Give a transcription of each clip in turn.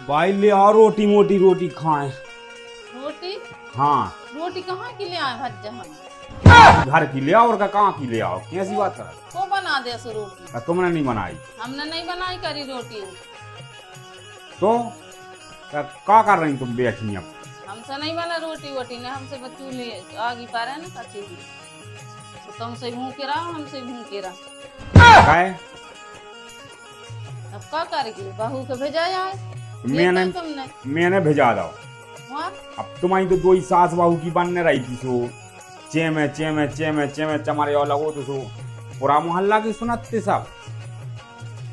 भाई ले आओ रोटी मोटी रोटी खाएं। रोटी? हाँ रोटी कहाँ की ले आए भज्जा हम? घर की ले आओ और कहाँ की ले आओ, कैसी बात कर? को बना दे सो रोटी? तुमने नहीं बनाई हमने नहीं बनाई करी रोटी। तो क्या कर रही तुम बैठी अब? हमसे नहीं बना रोटी वोटी ने, हमसे बच्चू ले आगे पा रहे ना कच्ची भी तो तुमसे भूखे रहा हमसे भूखे रहा। काय अब क्या करेगी? बहू को भेजा जाए मैंने भेजा दो। वहाँ अब तुम्हारी तो दो ही सास बहू की बनने रही थी सो चेमे चेमे चेमे चेमे चमारे और लगो तो सो पूरा मोहल्ला की सुनते सब।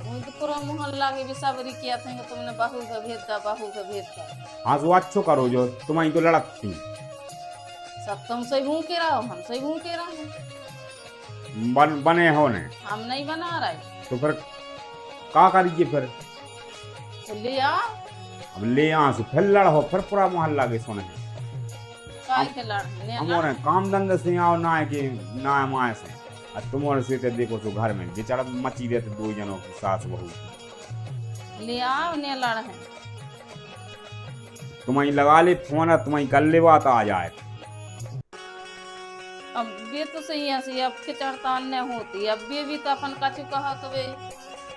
वही तो पूरा मोहल्ला के भी सबरी किया था कि तुमने बहू को भेज दा बहू को भेज दा। हाँ तो अच्छो करो जो तुम्हारी तो लड़क थी। सब तुमसे भूखे रहो हमसे भूखे रहो। बने हो ने हम नहीं बना रहे तो फिर क्या करिए फिर? तो ले आ। अब ले आ से फिर लड़ो फिर पूरा मोहल्ला के सुने। काय के लड़ हमारे काम धंधे से आओ ना है कि ना है माए से। और तुम्हारे से तो देखो तो घर में बेचारा मची रहते दो जनों की सास बहू। ले आओ ने लड़ है। तुम्हारी लगा ले फोन, तुम्हारी कर ले बात आ जाए। अब ये तो सही है सही, अब के चढ़तान न होती। अब ये भी तो अपन कछु कहा तो वे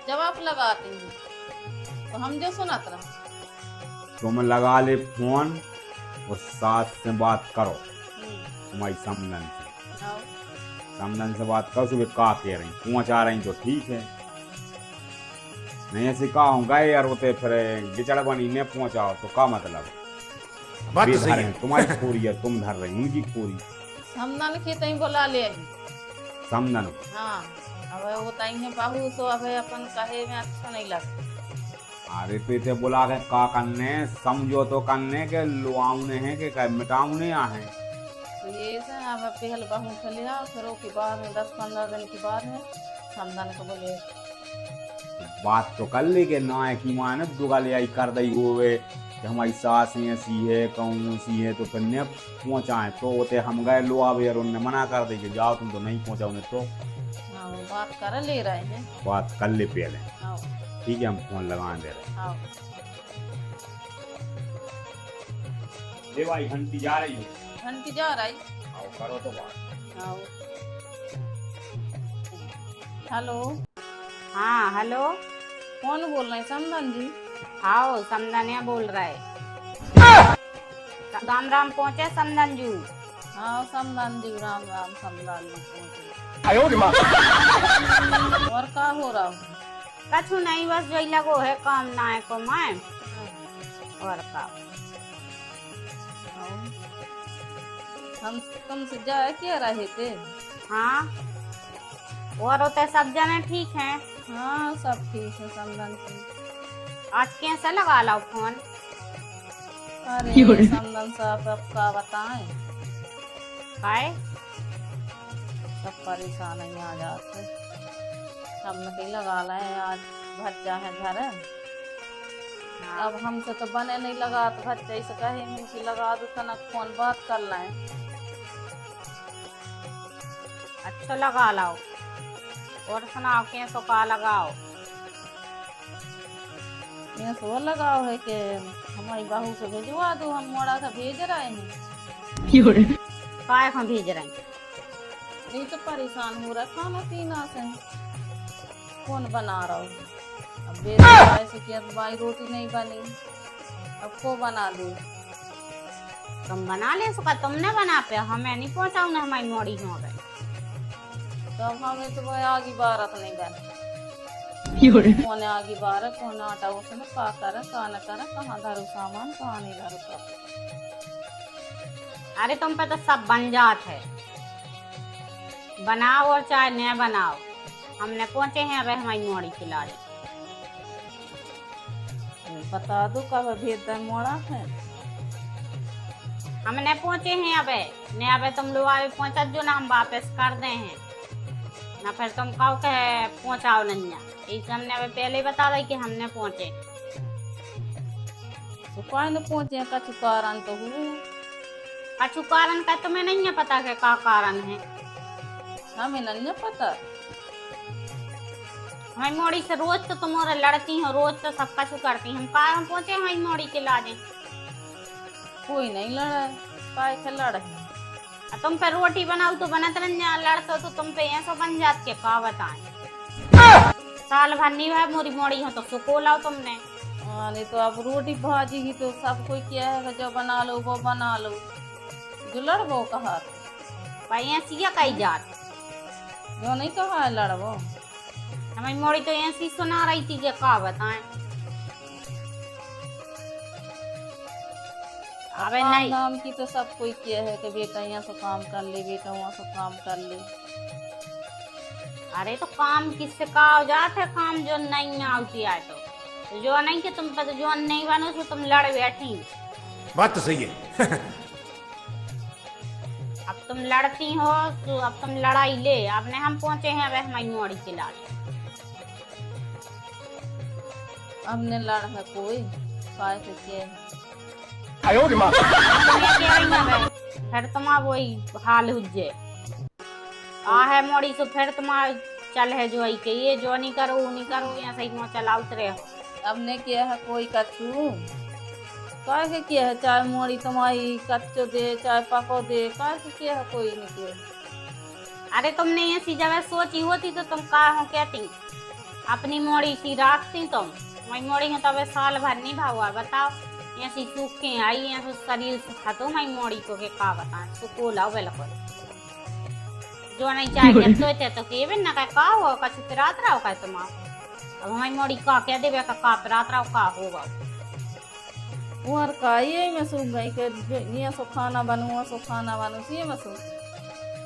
जवाब लगाते हैं तो हम जो सुनत रहा। तुम लगा ले फोन और सास से बात करो तुम्हारी समधन से। आओ। समधन से बात करो सुबह का कह रही पहुंचा रही तो ठीक है, नहीं ऐसे कहा हूँ गए यार होते फिर बेचारा बनी ने पहुंचाओ तो क्या मतलब? बात तो सही है। तुम्हारी खोरी है तुम धर रही उनकी खोरी। समदन के तई बोला ले आई। समधन हाँ अब वो तई है बहू सो अब अपन कहे में अच्छा नहीं लगता। अरे तो इसे बुला के का करने समझो तो करने के लुआउने हैं कि मिटाउने आहे। तो ये से अब पहल बहू के ले आओ फिर के बाद में 10-15 दिन के बाद है समदन को बोले बात तो कर ले के ना है कि माँ ने दुगा ले आई कर दी होवे कि हमारी सास ऐसी है कहूँ सी है तो फिर ने पहुँचाए तो होते हम गए लो आवे और उनने मना कर दी कि जाओ तुम तो नहीं पहुँचाओ ने तो। हाँ वो बात कर ले रहे हैं। बात कर ले पहले आओ ठीक है, हम फोन लगा दे रहे आओ। हैं। भाई घंटी जा रही है। घंटी जा रही। आओ करो तो बात। आओ। हेलो हाँ हेलो। कौन बोल रहे हैं? समदन जी? आओ समदनिया बोल रहा है। राम राम पहुँचे समदन जू। हाँ समदन जी राम राम समदन जी पहुंचे। और क्या हो रहा है? कछु नहीं बस जो लगो है काम ना है को मैं और का हम तुमसे जाए क्या रहे थे? हाँ और होते सब जने ठीक हैं। हाँ सब ठीक है समदन जी। आज कैसे लगा लो फोन? अरे समदन साहब अब क्या बताएं, काय सब परेशान ही आ जाते। सब में कहीं लगा लाए आज भज्जा है घर है। अब हमसे तो बने नहीं लगा तो भज्जा से कहे मुझे लगा दो तना फोन बात कर लाए। अच्छा लगा लो और सुनाओ कैसो का लगाओ? ये सो लगाओ है कि हमारी बहू को भेजवा दो, हम मोड़ा का भेज रहे हैं। काय को भेज रहे हैं? नहीं तो परेशान हो रहा खाना पीना से कौन बना रहा हूँ। अब ऐसे कि भाई रोटी नहीं बनी अब को बना दे? तुम बना ले सुखा तुमने बना पे हमें नहीं पहुँचाऊ ना हमारी मोड़ी हो गए तो अब हमें तो भाई आगे बारत नहीं बने। कौन आगे बार कौन आटा उसमें का करे का न करे कहाँ धरू सामान कहाँ नहीं धरू सब। अरे तुम पे तो सब बन जात है, बनाओ और चाहे न बनाओ हमने पहुंचे हैं अब हमारी मोड़ी खिला दे। बता दो कब भेज दे मोड़ा है। हमने पहुंचे हैं अब ने अब तुम लोग आगे पहुंचा जो ना हम वापस कर दे हैं ना फिर तुम कहो के पहुंचाओ नहीं इस हमने अब पहले ही बता दी कि हमने पहुंचे। तो कोई न पहुंचे कछु कारण तो हुए। कछु कारण का तुम्हें नहीं है पता के का कारण है? हमें नहीं पता। हमारी मोड़ी से रोज तो तुम और लड़ती हो, रोज तो सब कुछ करती हम का हम पहुंचे हमारी मोड़ी के लाजे। कोई नहीं लड़ा है, काय के लड़ है। तुम पे रोटी बनाओ तो बनत रंजा, लड़तो तो तुम पे ऐसा बन जात के का बताएं। साल भर नहीं है मोरी मोड़ी हो तो सुको लाओ तुमने। नहीं तो अब रोटी भाजी ही तो सब कोई क्या है जो बना लो वो बना लो, जो लड़बो कहा भाई ऐसी कही जात जो नहीं कहा है लड़बो। हमारी मोड़ी तो ऐसी सुना रही थी कि का बताएं। अबे काम नहीं नाम की तो सब कोई किया है कि बेटा यहाँ से काम कर ले, बेटा वहाँ से काम कर ले। अरे तो काम किससे का हो जात है, काम जो नहीं आती है तो जो नहीं कि तुम पर जो नहीं बनो तो तुम लड़ बैठी। बात तो सही है। अब तुम लड़ती हो तो अब तुम लड़ाई ले, अब ने हम पहुंचे हैं अब हमारी मोड़ी के लाल। अब ने लड़ है कोई काय से किया है। फिर तुम्हारा वही हाल हुजे आ है मोड़ी से, फिर तुम्हारा चल है जो आई के ये जो नहीं करो वो नहीं करो, यहाँ सही में चला उतरे हो। अब ने किया है कोई कच्चू काय के किया है, चाहे मोड़ी तुम्हारी कच्चो दे चाहे पको दे, काय के किया है कोई नहीं किया। अरे तुमने ऐसी जगह सोची होती तो तुम का हो कहती अपनी मोड़ी सी रखती तुम। वही मोड़ी है तब साल भर नहीं भावा बताओ, ऐसी सूख के आई यहाँ शरीर सुखा तो मैं मोड़ी को के का बताएं सुको लाओ बिल्कुल जो नहीं चाहिए तो के भी ना का हो का चित्रात रहो का तुम। अब हमारी मोड़ी का क्या देवे का रात रहो का होगा और का ये मैं सूख गई के ये सो खाना बनूँ सो खाना बनूँ ये मैं सूख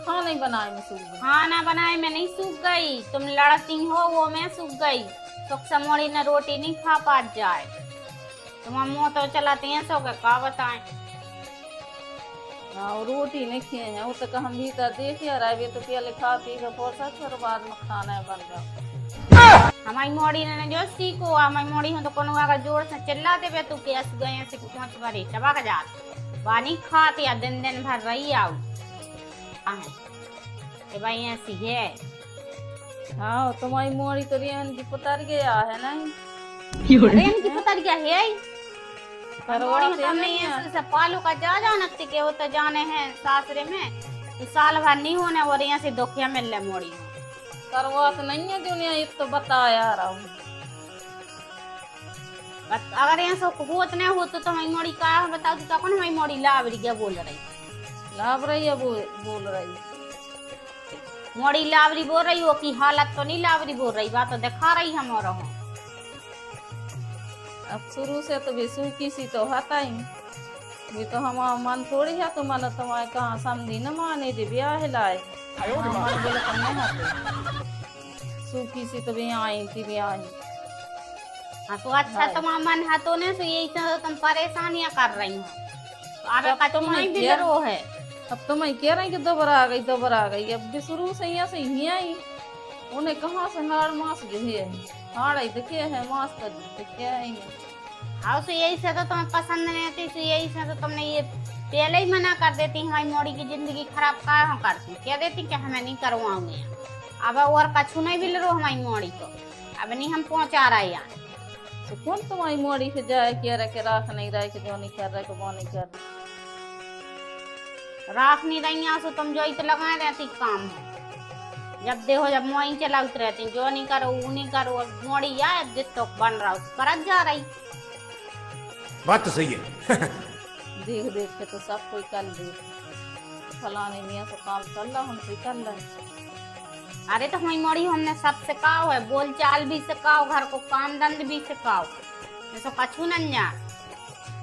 खाना नहीं बनाए मैं सूख गई। खाना बनाए मैं नहीं सूख गई, तुम लड़ती हो वो मैं सूख गई। सुख से मोड़ी ने रोटी नहीं खा पा जाए तुम मुँह तो चलाते हैं सो का बताएं। हाँ रोटी नहीं किए हैं वो तो हम भीतर देखिए रहे तो पहले खा पी के फोर्सा फिर बाद में खाना बन जाओ। हमारी मोड़ी ने जो सीखो हमारी मोड़ी हो तो कोनो अगर जोर से चिल्ला देवे तो कैस गए से पहुंच बड़ी चबक जात बानी खाती या दिन दिन भर रही आओ ए भाई ऐसी है। हाँ तुम्हारी मोड़ी तो रेहन की पुतर गया है नहीं रेहन की पुतर गया है मोड़ी तो हमने ऐसे से पालू का जा जानती के वो तो जाने हैं सासरे में तो साल भर नहीं होने और यहाँ से दुखिया मिल रहे मोड़ी करवात नहीं है दुनिया ये तो बताया रहा हूँ। अगर यहाँ से होत नहीं हो तो हमारी मोड़ी का बताओ तो कौन हमारी मोड़ी लावरी क्या बोल रही लाभ रही है बोल रही मोड़ी लावरी बोल रही हो कि हालत तो नहीं लावरी बोल रही बात तो दिखा रही हमारा हो। अब शुरू से तो बेसू किसी तो हता ही भी तो हमारा मन थोड़ी है तो मन तुम्हारे कहाँ समझी न माने दे ब्याह लाए मन बोले तो नहीं आते सूखी सी तो भी आई थी भी आई। हाँ तो अच्छा तुम्हारा मन है तो नहीं तो यही तो तुम परेशानियां कर रही हो तो अब तुम नहीं भी रो है। अब तो मैं कह रही कि दोबारा आ गई अब भी शुरू से यहाँ से ही आई उन्हें कहाँ से नाड़ मास जो है हाड़ दिखे है मास तो दिखे है हाँ तो यही से तो तुम्हें पसंद नहीं आती तो यही से तो तुमने ये पहले ही मना कर देती हमारी मोड़ी की जिंदगी खराब कहाँ करती कह देती कि हमें नहीं करवाऊंगे अब और कछु नहीं भी लो हमारी मोड़ी को अब नहीं हम पहुंचा रहे यहाँ तो कौन तुम्हारी मोड़ी से जाए कह रहे के राख नहीं रहे कि जो नहीं कर रहे वो नहीं कर रहे राख नहीं रही यहाँ से तुम जो ही तो लगाए रहती काम है जब देखो जब मोई चलाउत रहती जो नहीं करो वो नहीं करो मोड़ी यार जिस तो बन रहा उस पर जा रही बात तो सही है। देख देख के तो सब कोई कर दे फलाने मियाँ से काम कर ला हमसे कर ला। अरे तो हमारी मोड़ी हमने सब सिखाओ है बोल चाल भी सिखाओ घर को काम धंध भी सिखाओ जैसे कछू न जा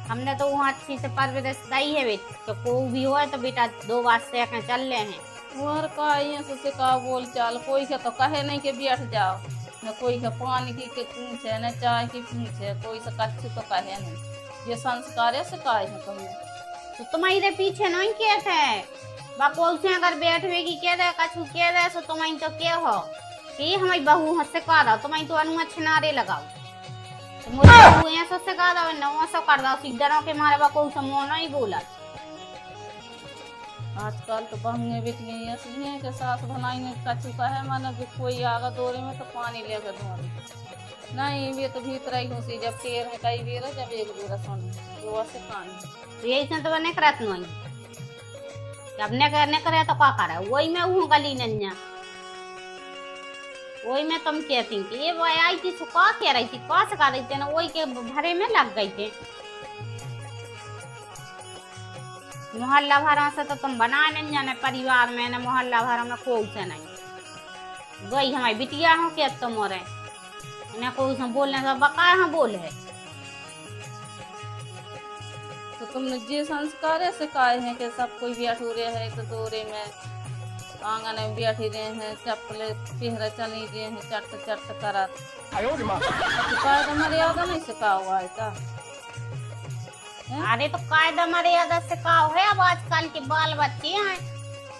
हमने तो वहाँ अच्छी से परवरिश दी है बेटा तो कोई भी हो तो बेटा 2 बार से चल रहे हैं और का से सिखाओ बोल चाल कोई के तो कहे नहीं के बैठ जाओ न कोई के पानी की पूछे न चाय की पूछे कोई से कच्छ तो कहे नहीं ये संस्कार सिखाए हैं तुमने तो तुम्हारे पीछे नहीं किए थे बकोल से अगर बैठवे की कह दे कछु कह दे सो तुम्हारी तो क्या हो कि हमारी बहू सिखा दो तुम्हारी तो अनु नारे लगाओ तो मोरी बहू ऐसा सिखा दो नवा सो कर दो सीधरों के मारे बकोल से मोह नहीं बोला आजकल तो बहुएं बेटियां ऐसी हैं कि सास बनाई में कछु का है माना कि कोई आगा दौरे में तो पानी लेकर धोरी नहीं वे तो भीतर ही घुसी जब पेड़ है कई बेर जब एक बेर सुन वो से पानी तो यही से तो नहीं करत नहीं जब ने करे तो का करे वही में हूँ गली नन्या वही में तुम कहती कि ये वो आई थी तो का कह रही थी का सका रही थी ना वही के भरे में लग गई थी मोहल्ला भरा से तो तुम बना नहीं जाने परिवार में ना मोहल्ला भरा में कोई से नहीं गई हमारी बिटिया हो क्या तुम और ना कोई से बोलने का बका हाँ बोल है तो तुमने जे संस्कार सिखाए हैं कि सब कोई बैठो रहे है तो दौरे में आंगन में बैठी रहे हैं चप्पल पहरा चली रहे हैं चट चट करत कायदा मर्यादा नहीं सिखा हुआ है का अरे तो कायदा मर्यादा सिखाओ है अब आजकल के बाल बच्चे हैं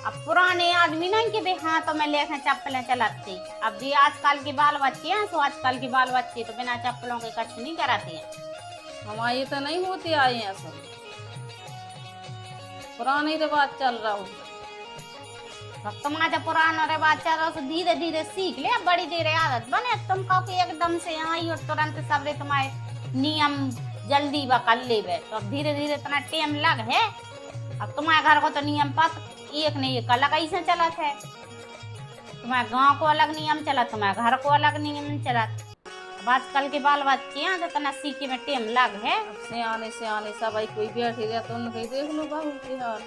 अब पुराने आदमी नहीं के हाथों में लेकर चप्पलें चलाते अब जी आजकल के बाल बच्चे हैं तो आजकल के बाल बच्चे तो बिना चप्पलों के कछ नहीं कराते हैं हमारे तो नहीं होते आए हैं सब पुराने रिवाज चल रहा हो अब तुम्हारा पुराना रिवाज चल रहा तो धीरे धीरे सीख ले बड़ी देर आदत बने तुम कहो कि एकदम से आई और तुरंत सबरे तुम्हारे नियम जल्दी बकल ले तो अब धीरे धीरे इतना टाइम लग है अब तुम्हारे घर को तो नियम पत एक नहीं एक अलग ऐसे चला है तुम्हारे गांव को अलग नियम चला तुम्हारे घर को अलग नियम चला अब आजकल के बाल बच्चे हैं तो तना सीखे में टाइम लग है से आने सब आई कोई बैठी रहे तो उनके देख लो बहू के हाल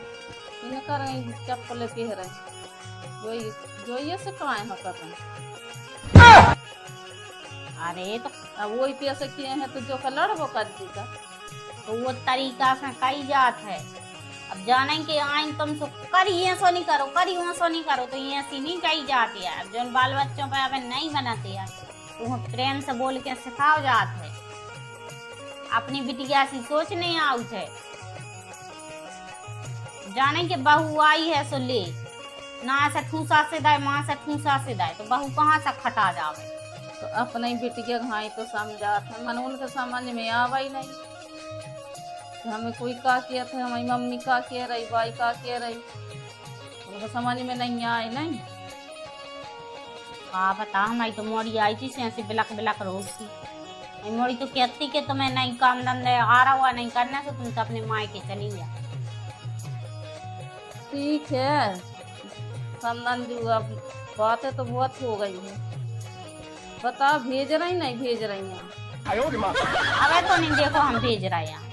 इन्हें करें चप्पल पहरे जो ये से कहाँ है कतन अरे तो अब वही पैसे किए हैं तो जो का लड़बो कर देगा तो वो तरीका से कई जात है अब जाने के आइन तुम सो करी ऐसो नहीं करो करी ऐसो नहीं करो तो ये ऐसी नहीं कही जाती है अब जो बाल बच्चों पे अब नहीं बनाते हैं तो प्रेम से बोल के सिखाओ जात है अपनी बिटिया सी सोच नहीं आउट है जाने के बहू आई है सो ले ना से ठूसा से दाए माँ से ठूसा से दाए तो बहू कहाँ से खटा जावे तो अपने बिटिया घाई तो समझाते हैं मन उनके समझ में आवा ही नहीं हमें कोई का किया था हमारी मम्मी का कह रही भाई का कह रही उनको समझ में नहीं आए नहीं हाँ बता हमारी तो मोड़ी आई थी से बिलक बिलक रोती मोड़ी तो कहती कि तुम्हें नहीं काम धंधे आ रहा हुआ नहीं करने से तुम तो अपने माँ के चली जा ठीक है समझ जो अब बातें तो बहुत हो गई है बता भेज रही नहीं भेज रही हैं अबे तो नहीं देखो हम भेज रहे हैं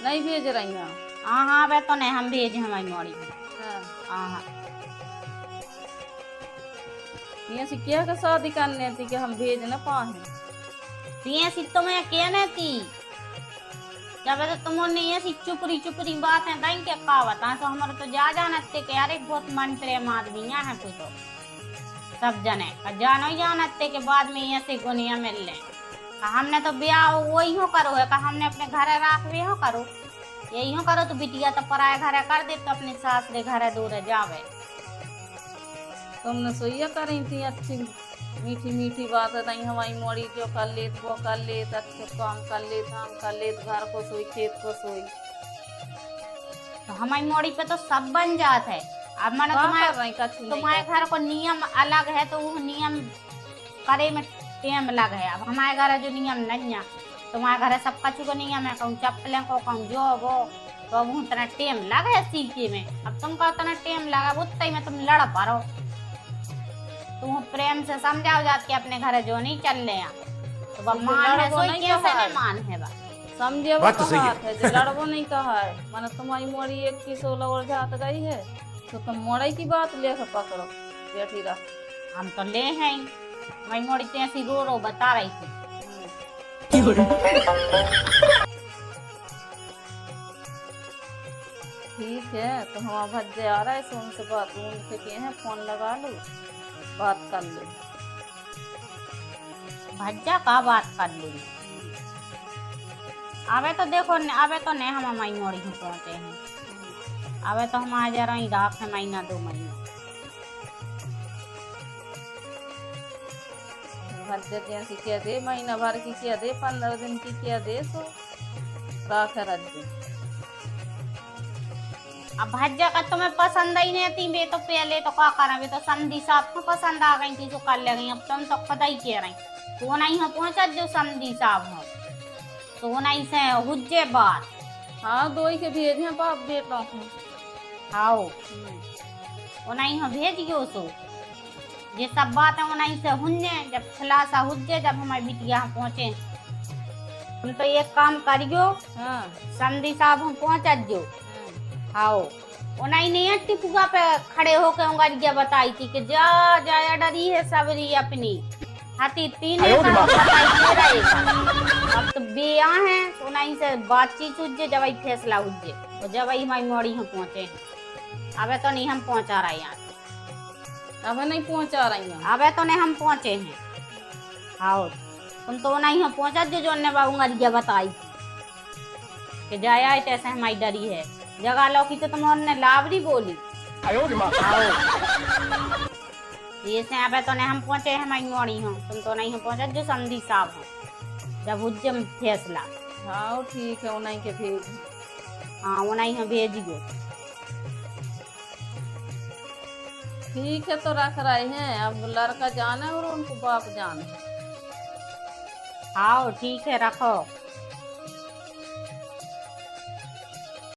नहीं भेज रही हैं हाँ हाँ अबे तो नहीं हम भेज हमारी मोड़ी में हाँ हाँ ये से क्या का शादी करने थी कि हम भेज न पाए ये सी तुम्हें कहने थी जब तो तुमने ये सी चुपरी चुपरी बात है दाई क्या कहावत है तो हमारे तो जा जाना थे कि यार एक बहुत मन प्रेम आदमी है कोई तो सब जने जानो ही जाना थे के बाद में ऐसे गुनिया मिल ले हमने तो ब्याह वही हो करो है हमने अपने घर राख भी हो करो यही हो करो तो बिटिया तो पराया घर कर दे तो अपने सास रे घर दूर जावे तुमने सोइया करी थी अच्छी मीठी मीठी बात नहीं हमारी मोड़ी जो कर ले वो कर ले अच्छे काम कर ले धाम कर ले घर को सोई खेत को सोई तो हमारी मोड़ी पे तो सब बन जात है अब मैंने तुम्हारे घर को नियम अलग है तो वो नियम करे में टाइम लग है अब हमारे घर जो नियम नहीं है तुम्हारे घर सब कछु को नियम है कहूँ चप्पलें को कहूँ जो वो तो अब उतना टाइम लग है सीखे में अब तुमका उतना टाइम लगा उतना ही में तुम लड़ पारो तुम प्रेम से समझाओ जात के अपने घर जो नहीं चल रहे तो अब मान है सोई कैसे नहीं मान है बा समझे वो कहा है जो लड़बो नहीं कहा है माना तुम्हारी मोड़ी एक की 16 और जात गई है तो तुम मोड़ी की बात लेकर पकड़ो बैठी रह हम तो ले हैं मैं मोड़ी तो ऐसी रो बता रही थी ठीक है तो हम भज्जे आ रहा है सो उनसे बात उनसे किए हैं फोन लगा लो बात कर लो भज्जा का बात कर ली अबे तो देखो अबे तो नहीं हम हमारी मोड़ी में पहुंचे हैं अबे तो हम आ जा रहे राख है महीना 2 महीना भज्जे जैसी क्या दे महीना भर की क्या दे 15 दिन की क्या दे सो राख रख दे अब भज्जा का तुम्हें पसंद ही नहीं थी बे, तो पहले तो क्या करें बे, तो समधी साहब को पसंद आ गई थी तो कर ले गई। अब तुम तो खुद ही कह रही तो नहीं हो पहुंचा जो समधी साहब हो तो नहीं से हुज्जे बात। हाँ दो ही के भेजे बाप बेटों को। आओ वो नहीं हो भेजियो सो ये सब बात है वो नहीं से हुन्ने जब खुलासा हुज्जे जब हमारी बिटिया यहाँ पहुंचे। तुम तो एक काम करियो हाँ समधी साहब हम पहुंचा जो। आओ वो नहीं टिपुआ पे खड़े होकर उंगलिया बताई थी कि जा जाया डरी है सबरी अपनी हाथी तीन अब तो बेया है तो नहीं से बातचीत उज्जे जब ही फैसला उज्जे तो जब ही हमारी मोड़ी हम पहुंचे। अबे तो नहीं हम पहुंचा रहे यहाँ अब नहीं पहुंचा रही हूँ। अबे तो नहीं हम पहुंचे हैं। आओ तुम तो नहीं हम पहुंचा जो ने उंगलिया बताई थी कि जाया ऐसे हमारी डरी है जगह लौकी तो तुमने लावरी बोली। ये से अबे तो नहीं हम पहुंचे हैं हमारी मोड़ी हो तुम तो नहीं हो पहुंचा जो समधी साहब हो जब उज्जैन फैसला। हाँ ठीक है उन्हीं के भेज। हाँ वो नहीं हो भेजियो। ठीक है तो रख रहे हैं अब लड़का जाने और उनको बाप जाने। हाँ ठीक है रखो।